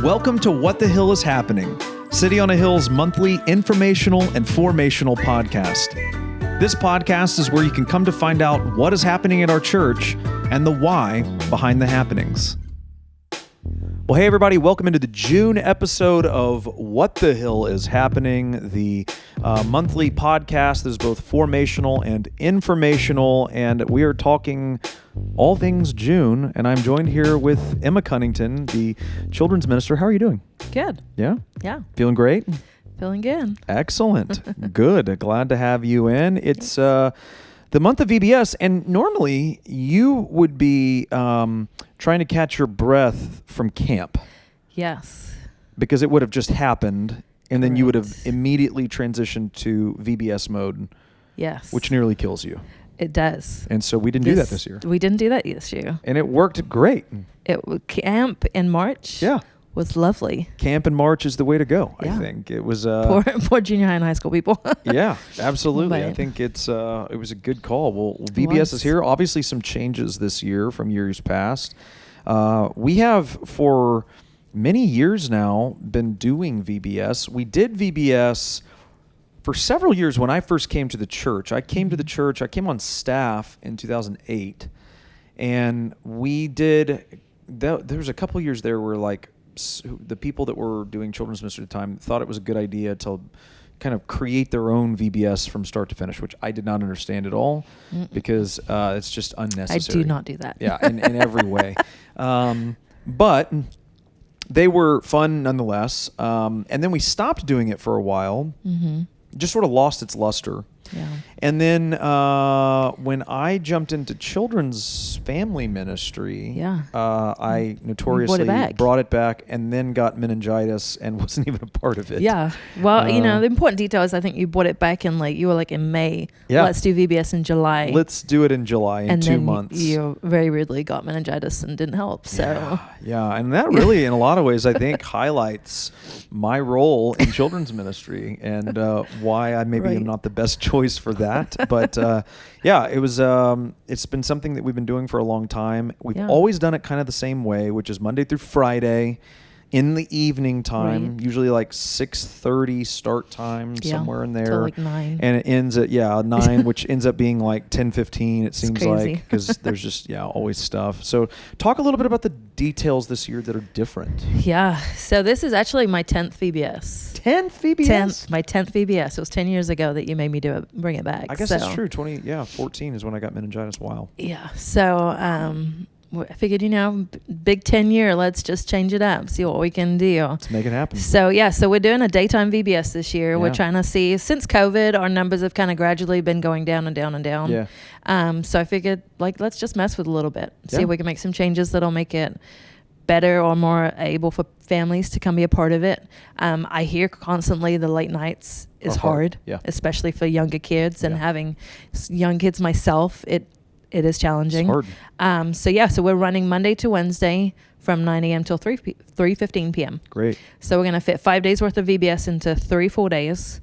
Welcome to What the Hill is Happening, City on a Hill's monthly informational and formational podcast. This podcast is where you can come to find out what is happening at our church and the why behind the happenings. Well, hey everybody, welcome into the June episode of What the Hill is Happening, the monthly podcast that is both formational and informational, and we are talking all things June, and I'm joined here with Emma Cunnington, the children's minister. How are you doing? Good. Yeah? Yeah. Feeling great? Feeling good. Excellent. Good. Glad to have you in. It's the month of VBS, and normally you would be trying to catch your breath from camp. Yes. Because it would have just happened, and then Correct. you would have immediately transitioned to VBS mode. Yes. Which nearly kills you. It does. And so we didn't do that this year. We didn't do that this year. And it worked great. Camp in March was lovely. Camp in March is the way to go, Yeah. I think. It was Poor junior high and high school people. yeah, absolutely. I Right. think it was a good call. Well, VBS is here. Obviously some changes this year from years past. We have for many years now been doing VBS. We did VBS for several years when I first came to the church. I came on staff in 2008, and we did, there was a couple years there where like the people that were doing children's ministry at the time thought it was a good idea to kind of create their own VBS from start to finish, which I did not understand at all because it's just unnecessary. I do not do that. Yeah, in every way. But they were fun nonetheless. And then we stopped doing it for a while. Mm-hmm. Just sort of lost its luster. Yeah. And then when I jumped into children's family ministry, I notoriously brought it back and then got meningitis and wasn't even a part of it. Yeah. Well, the important detail is I think you brought it back in you were like in May. Yeah. Let's do VBS in July. Let's do it in July in 2 months. And then you very rudely got meningitis and didn't help. So Yeah. And that really, in a lot of ways, I think highlights my role in children's ministry and why I maybe am not the best choice for that. But it was it's been something that we've been doing for a long time. We've always done it kind of the same way, which is Monday through Friday in the evening time, usually like 6:30 start time, somewhere in there. Till like 9. And it ends at 9, which ends up being like 10:15, it seems crazy. like, because there's just always stuff. So talk a little bit about the details this year that are different. Yeah. So this is actually my 10th VBS. 10th VBS? My 10th VBS. It was 10 years ago that you made me bring it back. I guess that's true. 14 is when I got meningitis. Wow. Yeah. So I figured, big 10 year, let's just change it up, see what we can do. Let's make it happen. So we're doing a daytime VBS this year. Yeah. We're trying to see, since COVID, our numbers have kind of gradually been going down and down and down. Yeah. So I figured, let's just mess with it a little bit, see if we can make some changes that'll make it better or more able for families to come be a part of it. I hear constantly the late nights is hard, especially for younger kids, and having young kids myself, it is challenging. It's hard. So we're running Monday to Wednesday from 9 a.m. till 3:15 p.m. Great. So we're going to fit 5 days worth of VBS into 3 full days,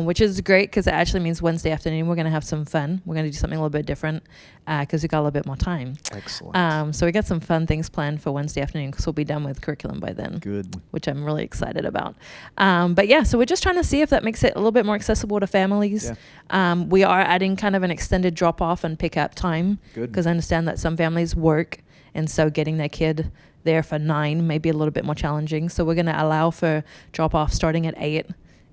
which is great because it actually means Wednesday afternoon we're going to have some fun. We're going to do something a little bit different because we got a little bit more time. Excellent. So we got some fun things planned for Wednesday afternoon because we'll be done with curriculum by then. Good. Which I'm really excited about. So we're just trying to see if that makes it a little bit more accessible to families. Yeah. We are adding kind of an extended drop-off and pick-up time. Good. Because I understand that some families work, and so getting their kid there for 9 may be a little bit more challenging. So we're going to allow for drop-off starting at 8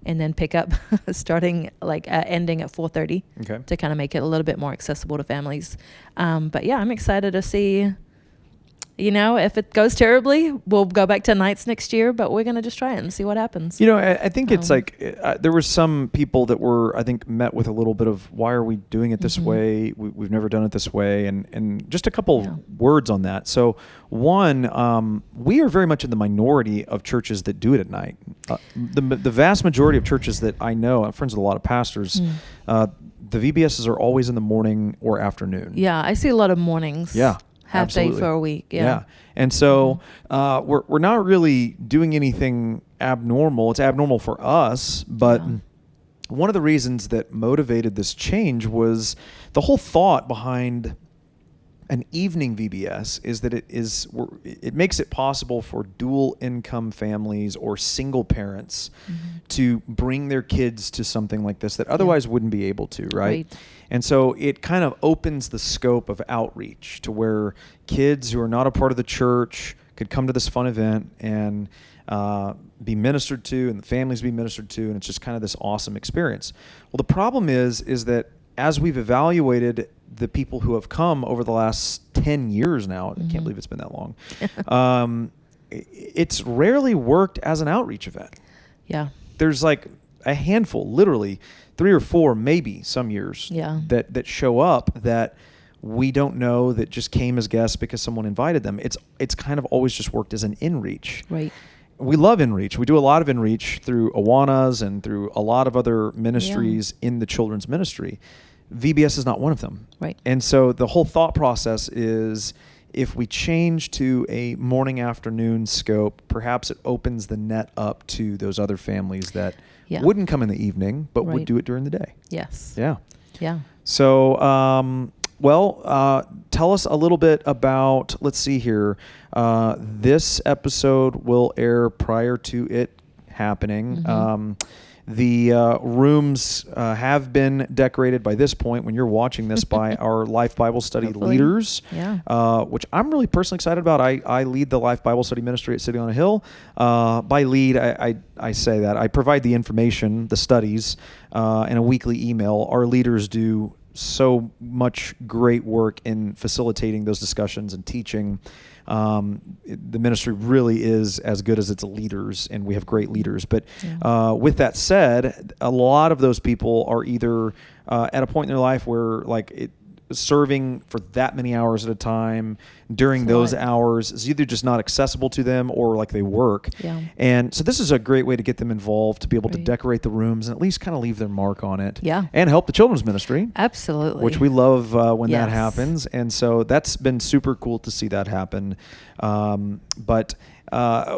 and then pick up starting ending at 4:30 to kind of make it a little bit more accessible to families. I'm excited to see, if it goes terribly, we'll go back to nights next year, but we're going to just try it and see what happens. I think it's there were some people that were, I think, met with a little bit of, why are we doing it this way? We've never done it this way. And just a couple words on that. So one, we are very much in the minority of churches that do it at night. The vast majority of churches that I know, I'm friends with a lot of pastors, the VBSs are always in the morning or afternoon. Yeah, I see a lot of mornings. Yeah. Half Absolutely. day for a week. Yeah. And so we're not really doing anything abnormal. It's abnormal for us, but one of the reasons that motivated this change was the whole thought behind an evening VBS is that it makes it possible for dual income families or single parents to bring their kids to something like this that otherwise wouldn't be able to, right? And so it kind of opens the scope of outreach to where kids who are not a part of the church could come to this fun event and be ministered to, and the families be ministered to, and it's just kind of this awesome experience. Well, the problem is that as we've evaluated the people who have come over the last 10 years now, I can't believe it's been that long, it's rarely worked as an outreach event. Yeah. There's like a handful, literally 3 or 4, maybe some years that show up that we don't know, that just came as guests because someone invited them. It's kind of always just worked as an in-reach. Right. We love in-reach. We do a lot of in-reach through Awanas and through a lot of other ministries in the children's ministry. VBS is not one of them. Right. And so the whole thought process is, if we change to a morning afternoon scope, perhaps it opens the net up to those other families that wouldn't come in the evening, but would do it during the day. Yes. Yeah. Yeah. So, tell us a little bit about, let's see here. This episode will air prior to it happening. The rooms have been decorated by this point, when you're watching this, by our Life Bible Study leaders, which I'm really personally excited about. I lead the Life Bible Study ministry at City on a Hill. By lead, I say that. I provide the information, the studies, in a weekly email. Our leaders do so much great work in facilitating those discussions and teaching. The ministry really is as good as its leaders, and we have great leaders. But with that said, a lot of those people are either at a point in their life where serving for that many hours at a time during those hours is either just not accessible to them, or they work. And so this is a great way to get them involved, to be able to decorate the rooms and at least kind of leave their mark on it. And help the children's ministry. Absolutely. Which we love when that happens. And so that's been super cool to see that happen. But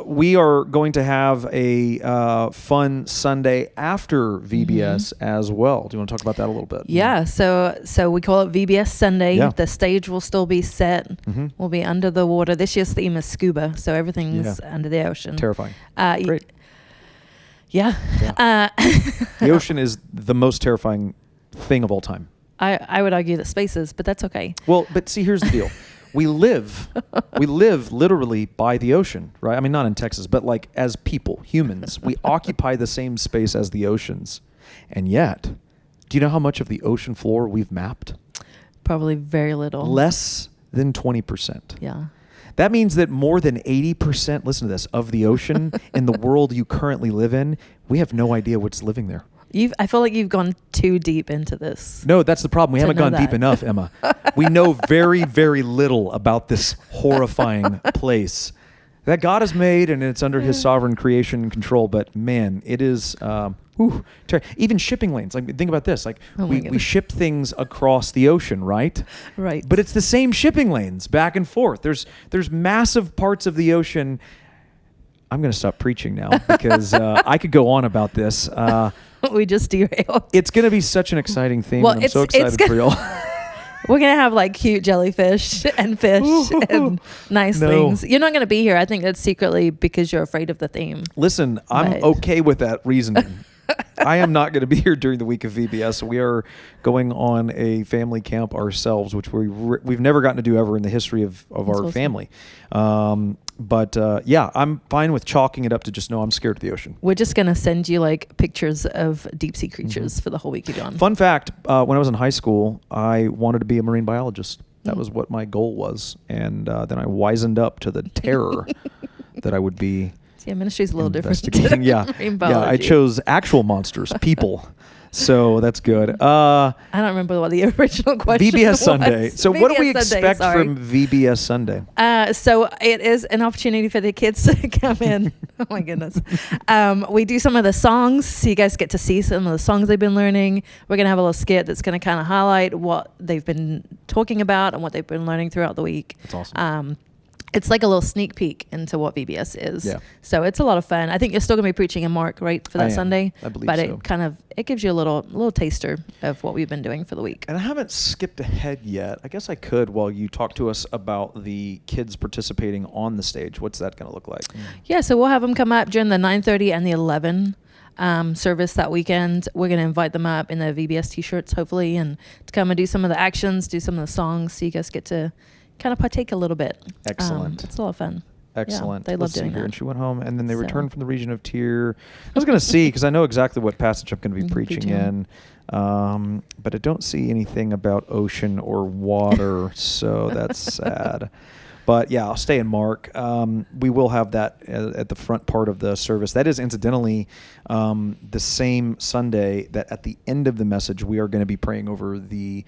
we are going to have a fun Sunday after VBS as well. Do you want to talk about that a little bit? Yeah. So we call it VBS Sunday. The stage will still be set. We'll be under the water. This year's theme is scuba, so everything's under the ocean. Terrifying. Great. The ocean is the most terrifying thing of all time. I would argue that space is, but that's okay. Well, but see, here's the deal. We live literally by the ocean, right? I mean, not in Texas, but as people, humans, we occupy the same space as the oceans. And yet, do you know how much of the ocean floor we've mapped? Probably very little. Less than 20%. Yeah. That means that more than 80%, listen to this, of the ocean in the world you currently live in, we have no idea what's living there. I feel like you've gone too deep into this. No, that's the problem. We haven't gone deep enough, Emma. We know very, very little about this horrifying place that God has made, and it's under His sovereign creation and control. But man, it is even shipping lanes. Think about this. We ship things across the ocean, right? Right. But it's the same shipping lanes back and forth. There's massive parts of the ocean. I'm going to stop preaching now because I could go on about this. We just derailed. It's going to be such an exciting theme. And I'm so excited for y'all. We're going to have cute jellyfish and fish and nice things. You're not going to be here. I think that's secretly because you're afraid of the theme. Listen, I'm okay with that reasoning. I am not going to be here during the week of VBS. We are going on a family camp ourselves, which we've never gotten to do ever in the history of our family. But I'm fine with chalking it up to just, no, I'm scared of the ocean. We're just going to send you pictures of deep sea creatures for the whole week you're gone. Fun fact, when I was in high school, I wanted to be a marine biologist. That was what my goal was. And then I wisened up to the terror that I would be. Yeah, ministry's a little different. Marine biology. I chose actual monsters, people. So that's good. I don't remember what the original question VBS was. Sunday. So VBS what do we Sunday, expect from VBS Sunday? So it is an opportunity for the kids to come in. Oh my goodness. We do some of the songs, so you guys get to see some of the songs they've been learning. We're going to have a little skit that's going to kind of highlight what they've been talking about and what they've been learning throughout the week. That's awesome. it's like a little sneak peek into what VBS is. Yeah. So it's a lot of fun. I think you're still going to be preaching in Mark, right, for that Sunday. I believe but so. It gives you a little taster of what we've been doing for the week. And I haven't skipped ahead yet. I guess I could while you talk to us about the kids participating on the stage. What's that going to look like? Yeah, so we'll have them come up during the 9:30 and the 11 service that weekend. We're going to invite them up in their VBS T-shirts, hopefully, and to come and do some of the actions, do some of the songs, so you guys get to kind of partake a little bit. Excellent. It's a lot of fun. Excellent. Yeah, they love doing that. And she went home, and then they returned from the region of Tyre. I was going to see, because I know exactly what passage I'm going to be preaching in, but I don't see anything about ocean or water, so that's sad. But yeah, I'll stay in Mark. We will have that at the front part of the service. That is incidentally the same Sunday that at the end of the message we are going to be praying over the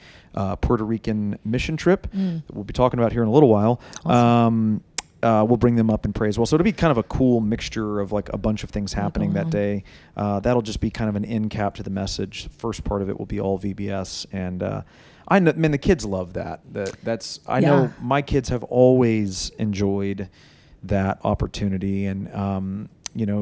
Puerto Rican mission trip that we'll be talking about here in a little while. Awesome. We'll bring them up and pray as well. So it'll be kind of a cool mixture of like a bunch of things happening that day. That'll just be kind of an end cap to the message. The first part of it will be all VBS, and I know, the kids love that. I know my kids have always enjoyed that opportunity, and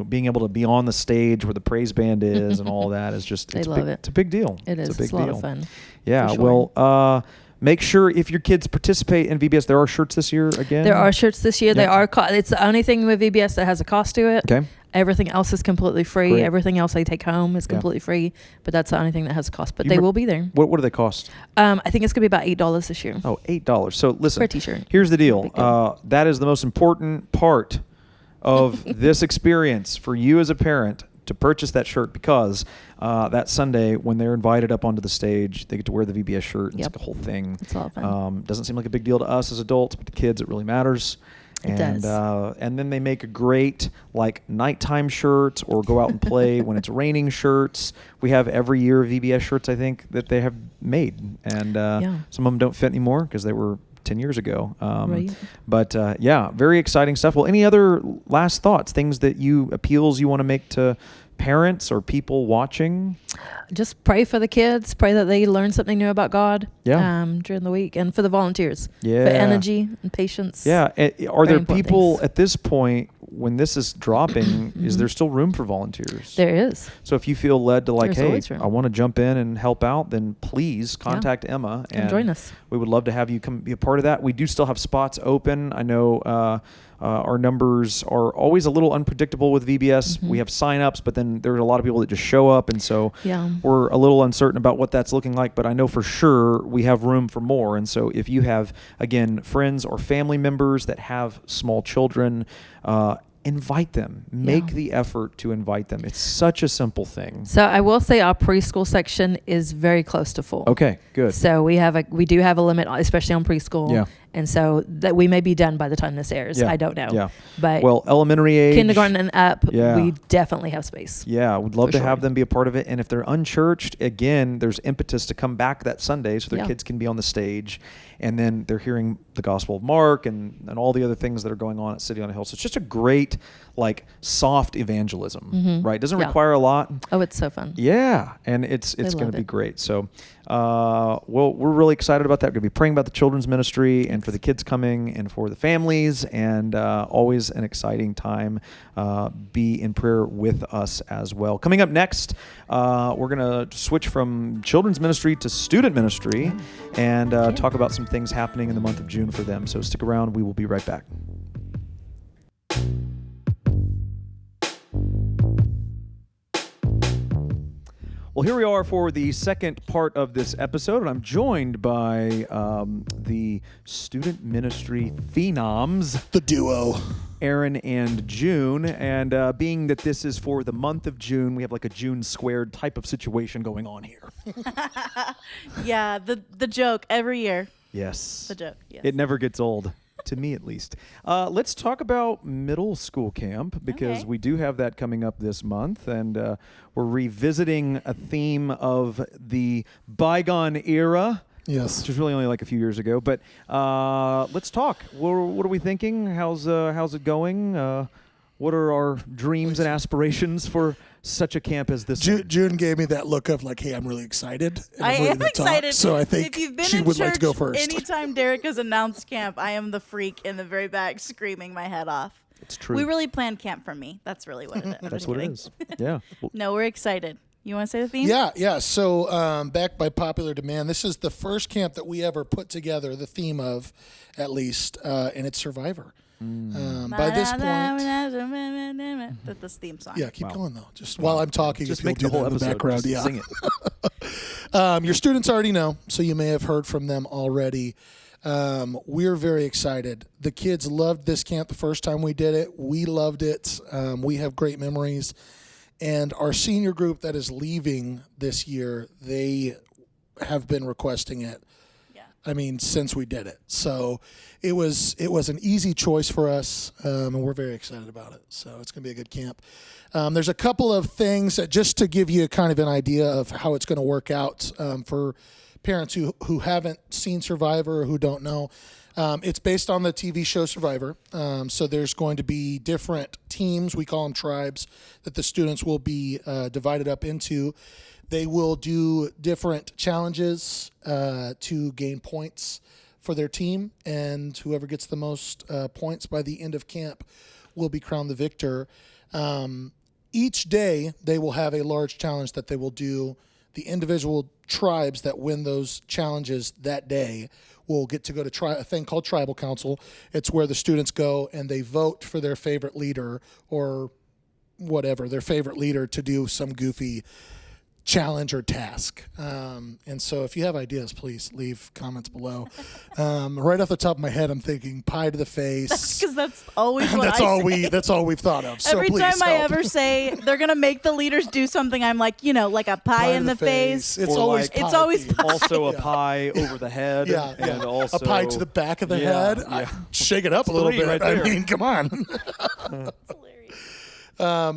being able to be on the stage where the praise band is and all that is just it's a big deal. It is. It's a lot of fun. Yeah. Sure. Well, make sure if your kids participate in VBS, there are shirts this year again. There are shirts this year. They are. It's the only thing with VBS that has a cost to it. Okay. Everything else is completely free. Great. Everything else they take home is completely free. But that's the only thing that has a cost. But they will be there. What do they cost? I think it's going to be about $8 this year. Oh, $8. So listen, for a T-shirt. Here's the deal. That is the most important part of this experience for you as a parent to purchase that shirt, because that Sunday when they're invited up onto the stage, they get to wear the VBS shirt. It's like a whole thing. It's a lot of fun. Doesn't seem like a big deal to us as adults, but to kids it really matters. It does. And then they make a great like nighttime shirt or go out and play when it's raining shirts. We have every year VBS shirts, I think, that they have made. And some of them don't fit anymore because they were 10 years ago. Right. But very exciting stuff. Well, any other last thoughts, things that appeals you want to make to parents or people watching? Just pray for the kids. Pray that they learn something new about God during the week, and for the volunteers. For energy and patience. Yeah. Are there people things. at this point, when this is dropping, is there still room for volunteers? There is. So if you feel led to There's I want to jump in and help out, then please contact Emma and join us. We would love to have you come be a part of that. We do still have spots open. I know our numbers are always a little unpredictable with VBS. We have sign-ups, but then there are a lot of people that just show up, and so we're a little uncertain about what that's looking like. But I know for sure we have room for more. And so if you have, again, friends or family members that have small children, invite them. Make the effort to invite them. It's such a simple thing. So I will say our preschool section is very close to full. Okay, good. So we do have a limit, especially on preschool. Yeah. And so that we may be done by the time this airs. I don't know. Yeah. But elementary age, kindergarten and up, we definitely have space. Yeah, we'd love to have them be a part of it. And if they're unchurched, again, there's impetus to come back that Sunday so their kids can be on the stage. And then they're hearing the Gospel of Mark and all the other things that are going on at City on a Hill. So it's just a great, soft evangelism, right? It doesn't require a lot. Oh, it's so fun. Yeah, and it's going to be great. So, we're really excited about that. We're going to be praying about the children's ministry and for the kids coming and for the families, and always an exciting time. Be in prayer with us as well. Coming up next, we're going to switch from children's ministry to student ministry and talk about some things happening in the month of June for them. So stick around. We will be right back. Well, here we are for the second part of this episode, and I'm joined by the student ministry phenoms. The duo. Aaron and June, and being that this is for the month of June, we have like a June squared type of situation going on here. Yeah, the joke every year. Yes. The joke, yes. It never gets old. To me, at least. Let's talk about middle school camp, because we do have that coming up this month, and we're revisiting a theme of the bygone era. Yes. Which was really only like a few years ago. But let's talk. What are we thinking? How's it going? what are our dreams and aspirations for such a camp as this one? June gave me that look of like, hey, I'm really excited. And I I'm ready am to talk. excited. So I think if you've been she in would church, like to go first. anytime Derek has announced camp, I am the freak in the very back screaming my head off. It's true. We really planned camp for me. That's really what it is. I'm That's just what kidding. it is. Yeah. Well, No, we're excited. You want to say the theme? Yeah. So back by popular demand, this is the first camp that we ever put together, the theme of, at least, and it's Survivor. By this point, That's the theme song. yeah, keep going though. Just while I'm talking, just if you'll make do the whole that in the episode. background. Just Yeah. sing it. Your students already know, so you may have heard from them already. We're very excited. The kids loved this camp the first time we did it. We loved it. We have great memories. And our senior group that is leaving this year, they have been requesting it. Yeah. I mean, since we did it. So it was an easy choice for us, and we're very excited about it. So it's going to be a good camp. There's a couple of things that just to give you kind of an idea of how it's going to work out for parents who haven't seen Survivor or who don't know. It's based on the TV show Survivor. So there's going to be different teams, we call them tribes, that the students will be divided up into. They will do different challenges to gain points for their team, and whoever gets the most points by the end of camp will be crowned the victor. Each day, they will have a large challenge that they will do. The individual tribes that win those challenges that day will get to go to a thing called Tribal Council. It's where the students go and they vote for their favorite leader or whatever, their favorite leader to do some goofy challenge or task. And so if you have ideas, please leave comments below. Right off the top of my head, I'm thinking pie to the face. Because that's always what that's I all say. that's all we've thought of. So Every please time I help. ever say they're gonna make the leaders do something, I'm like, like a pie in to the face. It's Or always like- pie. It's always themed. Also a Yeah. pie over the head. Yeah, And yeah. also a pie to the back of the Yeah, head. yeah. Shake it up a little three bit. right I there. mean, come on.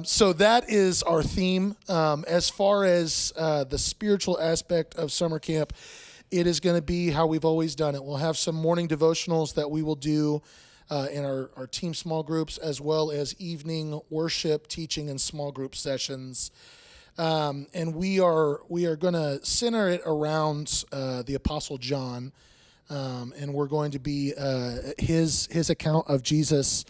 So that is our theme. As far as the spiritual aspect of summer camp, it is going to be how we've always done it. We'll have some morning devotionals that we will do in our team small groups, as well as evening worship, teaching, and small group sessions. And we are going to center it around the Apostle John, and we're going to be his account of Jesus's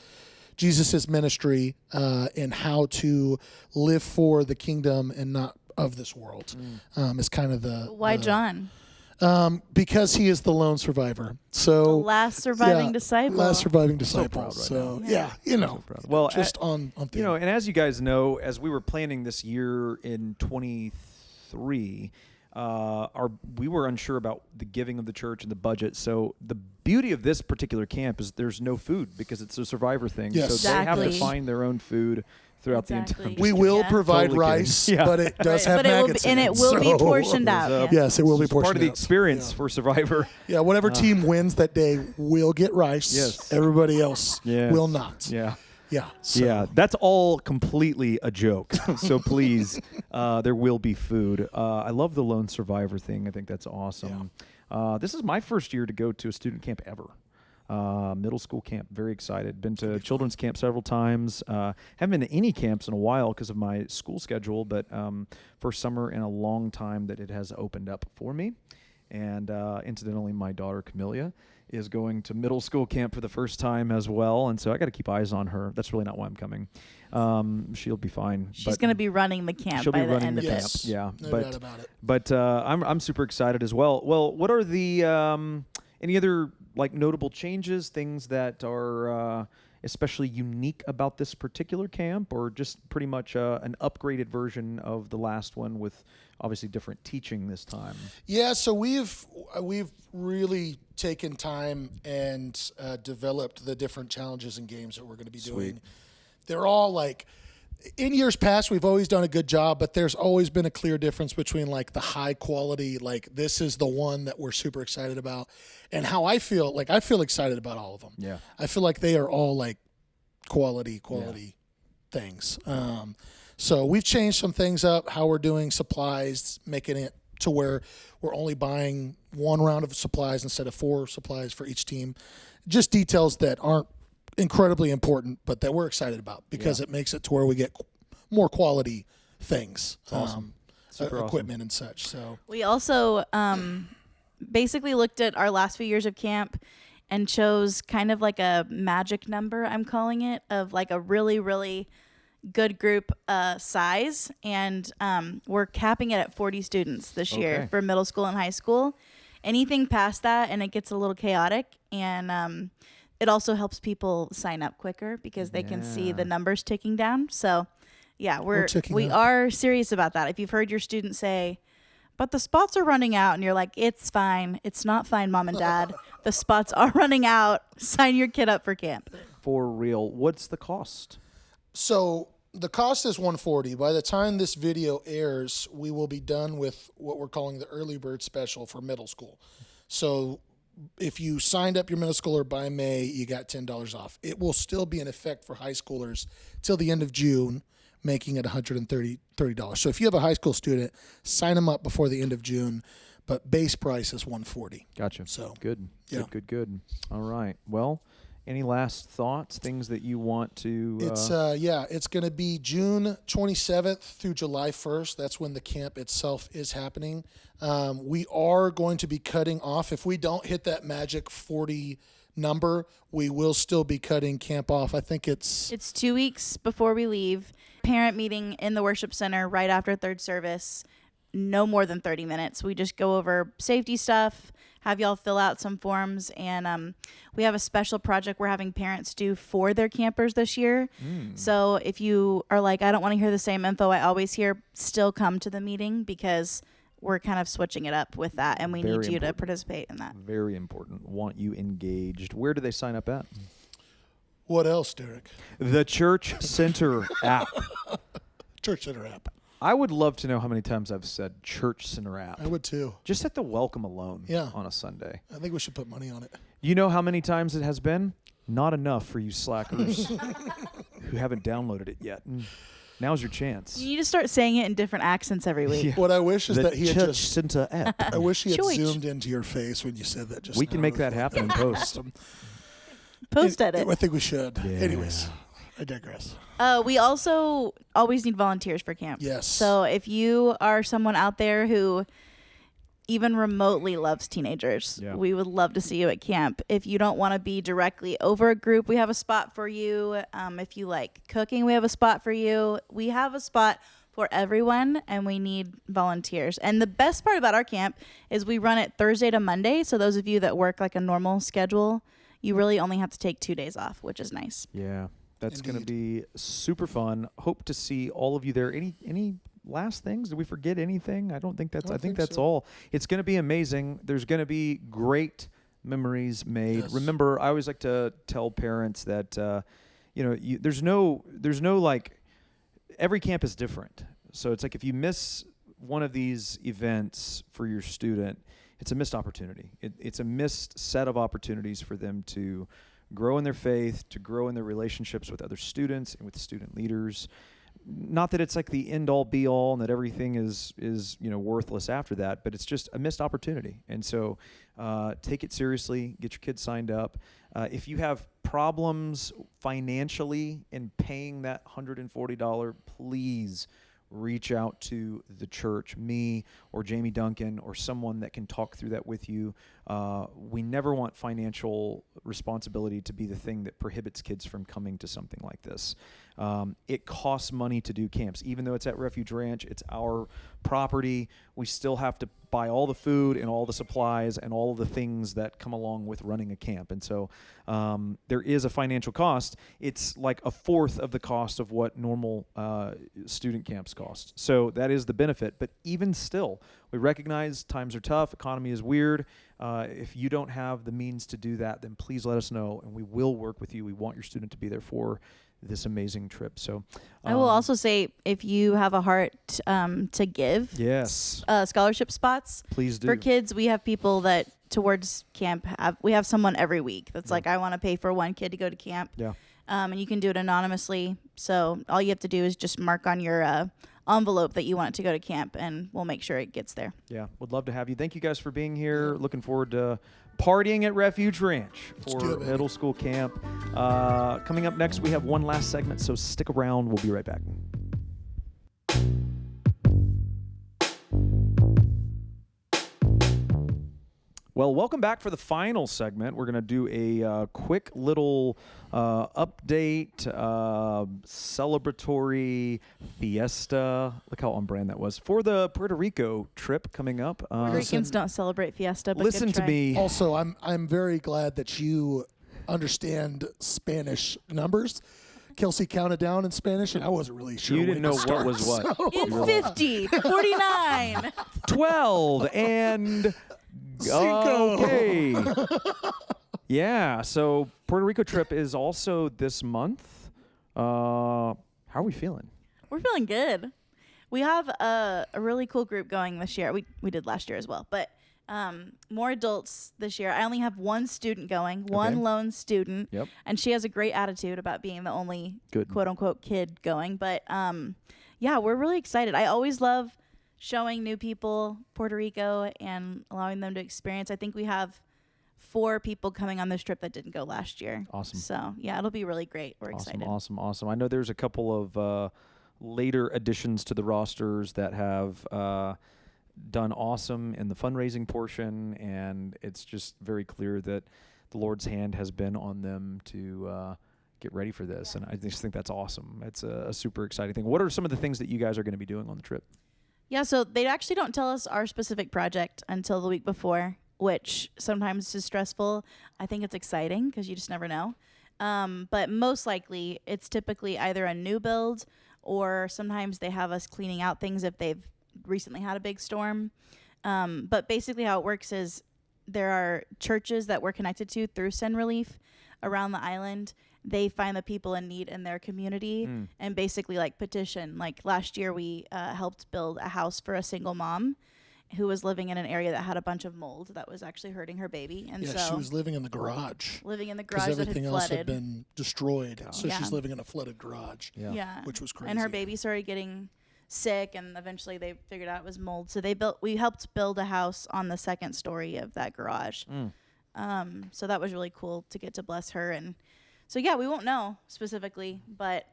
ministry and how to live for the kingdom and not of this world. Is kind of Why John? because he is the lone survivor. The So last surviving disciple. last surviving disciple. proud right So now. yeah, Well, just on theme. and as you guys know, as we were planning this year in 23, we were unsure about the giving of the church and the budget. So the beauty of this particular camp is there's no food because it's a survivor thing. Yes. So they have to Exactly. find their own food throughout Exactly. the entire. We will Yeah. provide Totally kidding. rice, Yeah. but it does have but it will maggots be, and in it will be so- portioned out. There's, Yeah. Yes, it will be It's portioned part of the out. experience Yeah. for Survivor. Yeah, whatever team wins that day will get rice. Yes. Everybody else Yes. will not. Yeah. Yeah. So, Yeah, that's all completely a joke. So please, there will be food. I love the lone survivor thing. I think that's awesome. This is my first year to go to a student camp ever. Middle school camp. Very excited. Been to children's camp several times. Haven't been to any camps in a while because of my school schedule, but first summer in a long time that it has opened up for me. And incidentally, my daughter Camellia is going to middle school camp for the first time as well, and so I got to keep eyes on her. That's really not why I'm coming. She'll be fine. She's going to be running the camp she'll by be the running end the of camp. it. Yeah, no but doubt about it. but I'm super excited as well. Well, what are the any other like notable changes, things that are especially unique about this particular camp, or just pretty much an upgraded version of the last one with obviously different teaching this time? Yeah, so we've really taken time and developed the different challenges and games that we're going to be doing. They're all like, in years past, we've always done a good job, but there's always been a clear difference between like the high quality, like this is the one that we're super excited about, and how I feel. Like I feel excited about all of them. Yeah. I feel like they are all like quality things. So we've changed some things up, how we're doing supplies, making it to where we're only buying one round of supplies instead of 4 supplies for each team. Just details that aren't incredibly important, but that we're excited about because it makes it to where we get more quality things, awesome. equipment and such. So We also basically looked at our last few years of camp and chose kind of like a magic number, I'm calling it, of like a really, really good group size. And we're capping it at 40 students this year for middle school and high school. Anything past that, and it gets a little chaotic. And it also helps people sign up quicker because they can see the numbers ticking down. So, yeah, we are serious about that. If you've heard your student say, but the spots are running out, and you're like, it's fine. It's not fine, Mom and Dad. The spots are running out. Sign your kid up for camp. For real. What's the cost? So the cost is $140. By the time this video airs, we will be done with what we're calling the early bird special for middle school. So if you signed up your middle schooler by May, you got $10 off. It will still be in effect for high schoolers till the end of June, making it $130. So if you have a high school student, sign them up before the end of June, but base price is $140. Gotcha. So good. Yeah. Good. All right. Well, any last thoughts, things that you want to... It's going to be June 27th through July 1st. That's when the camp itself is happening. We are going to be cutting off. If we don't hit that magic 40 number, we will still be cutting camp off. I think it's 2 weeks before we leave. Parent meeting in the worship center right after third service. No more than 30 minutes. We just go over safety stuff, have y'all fill out some forms, and we have a special project we're having parents do for their campers this year. So if you are like, I don't want to hear the same info I always hear, still come to the meeting because we're kind of switching it up with that, and we need you to participate in that. Very important. Want you engaged. Where do they sign up at? what else, Derek? The Church Center app. Church Center app. I would love to know how many times I've said Church Center app. I would too. Just at the welcome alone Yeah. on a Sunday. I think we should put money on it. You know how many times it has been? Not enough for you slackers who haven't downloaded it yet. Now's your chance. You need to start saying it in different accents every week. Yeah. What I wish is The that he had Church just. Center app. I wish he had Choice. zoomed into your face when you said that. Just We now. can make that happen in post. Post edit. I think we should. Yeah. Anyways, I digress. We also always need volunteers for camp. Yes. So if you are someone out there who even remotely loves teenagers, we would love to see you at camp. If you don't want to be directly over a group, we have a spot for you. If you like cooking, we have a spot for you. We have a spot for everyone, and we need volunteers. And the best part about our camp is we run it Thursday to Monday. So those of you that work like a normal schedule, you really only have to take 2 days off, which is nice. Yeah, that's going to be super fun. Hope to see all of you there. Any last things? Did we forget anything? I don't think that's. I think that's so. all. It's going to be amazing. There's going to be great memories made. Yes. Remember, I always like to tell parents that there's no like every camp is different. So it's like if you miss one of these events for your student, it's a missed opportunity. It's a missed set of opportunities for them to grow in their faith, to grow in their relationships with other students and with student leaders. Not that it's like the end all be all and that everything is worthless after that, but it's just a missed opportunity. And so take it seriously, get your kids signed up. If you have problems financially in paying that $140, please reach out to the church, me or Jamie Duncan or someone that can talk through that with you. We never want financial responsibility to be the thing that prohibits kids from coming to something like this. It costs money to do camps. Even though it's at Refuge Ranch, it's our property. We still have to buy all the food and all the supplies and all of the things that come along with running a camp. And so there is a financial cost. It's like a fourth of the cost of what normal student camps cost. So that is the benefit. But even still, we recognize times are tough. Economy is weird. If you don't have the means to do that, then please let us know, and we will work with you. We want your student to be there for this amazing trip. So I will also say, if you have a heart to give, yes, scholarship spots, please do. For kids, we have people that towards camp we have someone every week that's like, I want to pay for one kid to go to camp. Yeah. And you can do it anonymously. So all you have to do is just mark on your envelope that you want it to go to camp, and we'll make sure it gets there. Yeah, would love to have you. Thank you guys for being here. Looking forward to partying at Refuge Ranch do for it, baby. middle school camp. Coming up next, we have one last segment, so stick around. We'll be right back. Well, welcome back for the final segment. We're going to do a quick little update, celebratory fiesta. Look how on brand that was for the Puerto Rico trip coming up. Puerto Ricans don't celebrate fiesta, but Listen good to try. me. Also, I'm very glad that you understand Spanish numbers. Kelsey counted down in Spanish, and I wasn't really sure. You when didn't know to what start, was what. so- In 50, 49. 12 and Cinco. okay. Yeah, so Puerto Rico trip is also this month. How are we feeling? We're feeling good. We have a really cool group going this year. We did last year as well, but more adults this year. I only have one student going, one lone student, Yep. and she has a great attitude about being the only Good. quote unquote kid going. But yeah, we're really excited. I always love showing new people Puerto Rico and allowing them to experience. I think we have 4 people coming on this trip that didn't go last year. Awesome. So yeah, it'll be really great. We're excited. Awesome. I know there's a couple of later additions to the rosters that have done awesome in the fundraising portion, and it's just very clear that the Lord's hand has been on them to get ready for this, and I just think that's awesome. It's a super exciting thing. What are some of the things that you guys are going to be doing on the trip? Yeah, so they actually don't tell us our specific project until the week before, which sometimes is stressful. I think it's exciting because you just never know. But most likely, it's typically either a new build or sometimes they have us cleaning out things if they've recently had a big storm. But basically how it works is there are churches that we're connected to through Send Relief around the island. They find the people in need in their community and basically like petition. Like last year we helped build a house for a single mom who was living in an area that had a bunch of mold that was actually hurting her baby. And Yeah, so she was living in the garage. living in the Because garage that had everything else flooded. had been destroyed. So Yeah. she's living in a flooded garage. Yeah. Which was crazy. And her baby started getting sick, and eventually they figured out it was mold. So we helped build a house on the second story of that garage. So that was really cool to get to bless her. And so yeah, we won't know specifically, but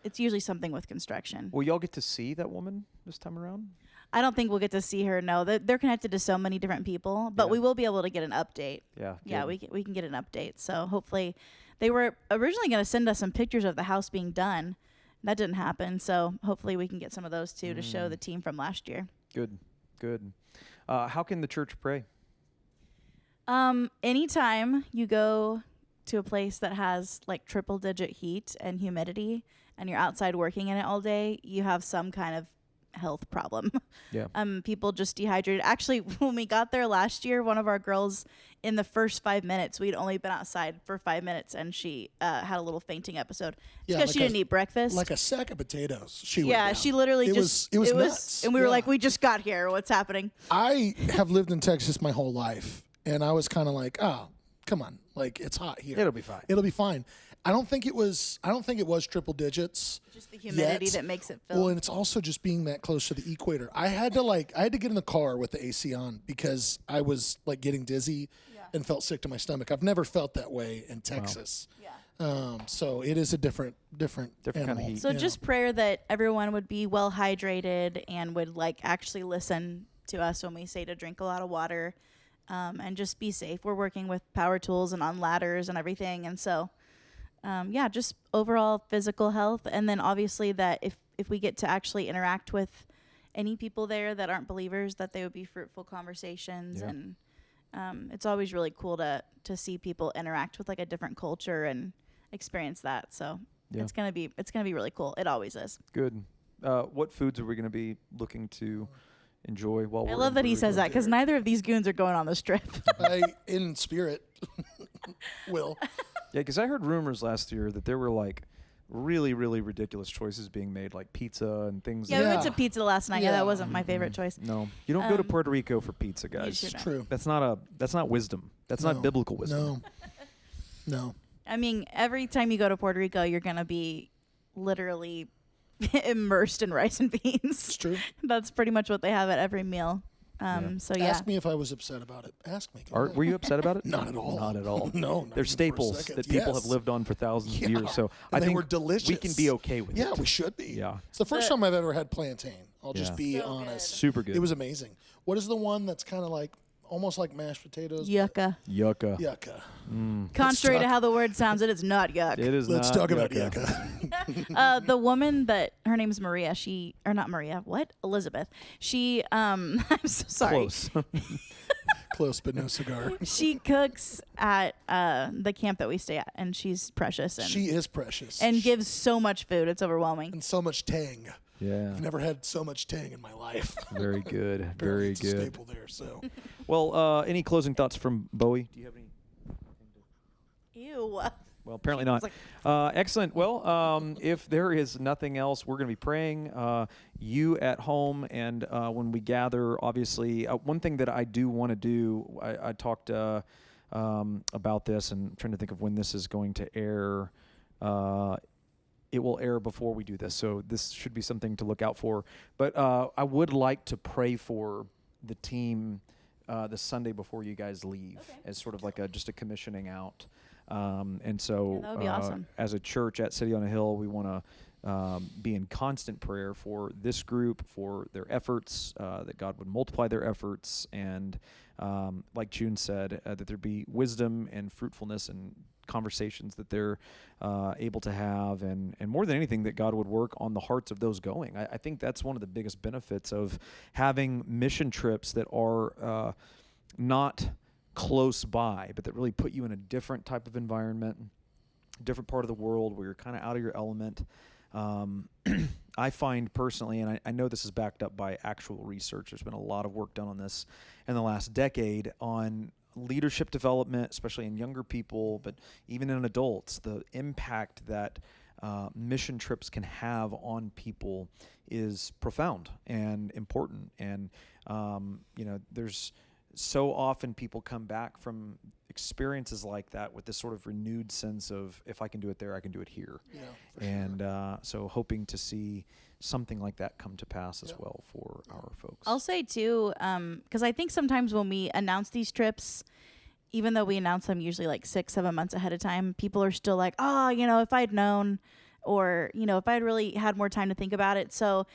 it's usually something with construction. Will y'all get to see that woman this time around? I don't think we'll get to see her. No, they're connected to so many different people, but Yeah. we will be able to get an update. Yeah. Yeah, good. we can get an update. So hopefully, they were originally going to send us some pictures of the house being done. That didn't happen. So hopefully we can get some of those too to show the team from last year. Good. How can the church pray? Anytime you go to a place that has like triple digit heat and humidity and you're outside working in it all day, you have some kind of health problem. Yeah. People just dehydrated. Actually, when we got there last year, one of our girls in the first 5 minutes, we'd only been outside for 5 minutes and she had a little fainting episode. It's Yeah, because like she didn't eat breakfast. Like a sack of potatoes. She went yeah, down. she literally it just was nuts. and we were Yeah. like, we just got here. What's happening? I have lived in Texas my whole life, and I was kind of like, oh, come on, like it's hot here. It'll be fine. It'll be fine. I don't think it was triple digits. Just the humidity yet. that makes it feel. Well, and it's also just being that close to the equator. I had to get in the car with the AC on because I was like getting dizzy and felt sick to my stomach. I've never felt that way in Texas. Yeah. So it is a different kind of animal. heat. So Yeah. just prayer that everyone would be well hydrated and would like actually listen to us when we say to drink a lot of water, and just be safe. We're working with power tools and on ladders and everything, and so yeah, just overall physical health. And then obviously that if we get to actually interact with any people there that aren't believers, that they would be fruitful conversations. Yeah. And it's always really cool to see people interact with like a different culture and experience that. So Yeah. it's gonna be really cool. It always is. Good. What foods are we going to be looking to enjoy while we're I love in that he Puerto says Rico? that because neither of these goons are going on this trip. I, in spirit, will. Yeah, because I heard rumors last year that there were like really, really ridiculous choices being made, like pizza and things. Yeah, we went Yeah. to pizza last night. Yeah, Yeah. that wasn't my favorite choice. No, you don't go to Puerto Rico for pizza, guys. should not. True. That's not wisdom. That's not No. biblical wisdom. No. I mean, every time you go to Puerto Rico, you're gonna be literally immersed in rice and beans. It's true. That's pretty much what they have at every meal. So yeah. Ask me if I was upset about it. Ask me. Go ahead. Were you upset about it? Not at all. Not at all. No, not They're even for a staples second. that people Yes. have lived on for thousands Yeah. of years. So And I they think were delicious. we can be okay with it. Yeah, we should be. Yeah. It's the first time I've ever had plantain. I'll Yeah. just be So honest. Super good. It was amazing. What is the one that's kind of like almost like mashed potatoes? Yucca. Yucca. Yucca. Contrary to talk- how the word sounds, it is not yuck. It is Let's not talk about yucca. yucca. The woman that her name's Maria, Elizabeth. She I'm so sorry. Close. Close, but no cigar. She cooks at the camp that we stay at, and she's precious and She is precious. and gives so much food. It's overwhelming. and so much tang. Yeah. I've never had so much tang in my life. Very good. Apparently Very it's a good. staple there. So Well, any closing thoughts from Bowie? Do you have any? Ew. Well, apparently not. It's Excellent. Well, if there is nothing else, we're going to be praying. You at home, and when we gather, obviously, one thing that I do want to do, I talked about this, and I'm trying to think of when this is going to air. It will air before we do this, so this should be something to look out for. But I would like to pray for the team the Sunday before you guys leave, as sort of like just a commissioning out. And so, Yeah, that would be awesome. as a church at City on a Hill, we want to be in constant prayer for this group, for their efforts, that God would multiply their efforts, and like June said, that there be wisdom and fruitfulness and conversations that they're able to have, and more than anything, that God would work on the hearts of those going. I think that's one of the biggest benefits of having mission trips that are not close by, but that really put you in a different type of environment, different part of the world where you're kind of out of your element. I find personally, and I know this is backed up by actual research, there's been a lot of work done on this in the last decade on leadership development, especially in younger people, but even in adults, the impact that mission trips can have on people is profound and important. And, there's so often people come back from experiences like that with this sort of renewed sense of, if I can do it there, I can do it here. yeah, for And so hoping to see something like that come to pass as well for our folks. I'll say too, because I think sometimes when we announce these trips, even though we announce them usually like 6-7 months ahead of time, people are still like, oh, if I'd known, or, if I'd really had more time to think about it. So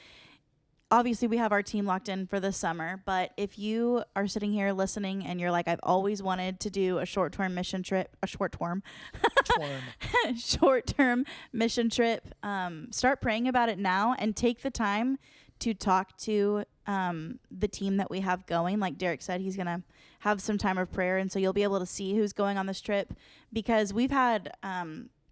obviously we have our team locked in for this summer, but if you are sitting here listening and you're like, I've always wanted to do a short-term mission trip, Twarm. short-term mission trip, start praying about it now and take the time to talk to the team that we have going. Like Derek said, he's going to have some time of prayer, and so you'll be able to see who's going on this trip, because we've had,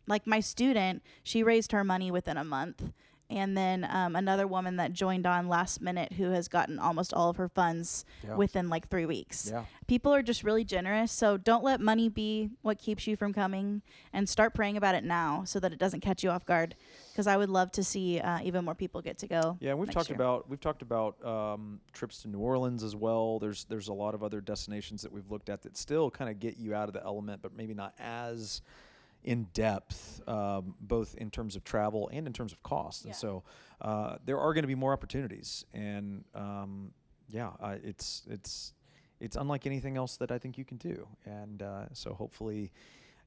like my student, she raised her money within a month. And then another woman that joined on last minute who has gotten almost all of her funds within like 3 weeks. Yeah. People are just really generous. So don't let money be what keeps you from coming, and start praying about it now so that it doesn't catch you off guard. Because I would love to see even more people get to go. Yeah, and we've next talked year. about trips to New Orleans as well. There's a lot of other destinations that we've looked at that still kind of get you out of the element, but maybe not as in depth, both in terms of travel and in terms of cost. And so there are going to be more opportunities. And it's unlike anything else that I think you can do. And so hopefully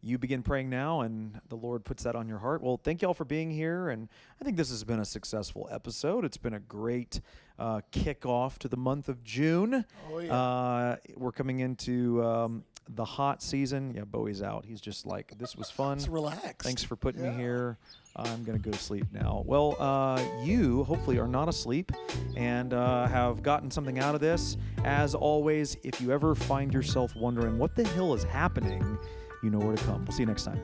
you begin praying now and the Lord puts that on your heart. Well, thank you all for being here. And I think this has been a successful episode. It's been a great kickoff to the month of June. Oh, yeah. We're coming into the hot season. Yeah, Bowie's out. He's just like, this was fun. Just relax. Thanks for putting me here. I'm going to go to sleep now. Well, you hopefully are not asleep and have gotten something out of this. As always, if you ever find yourself wondering what the hell is happening, you know where to come. We'll see you next time.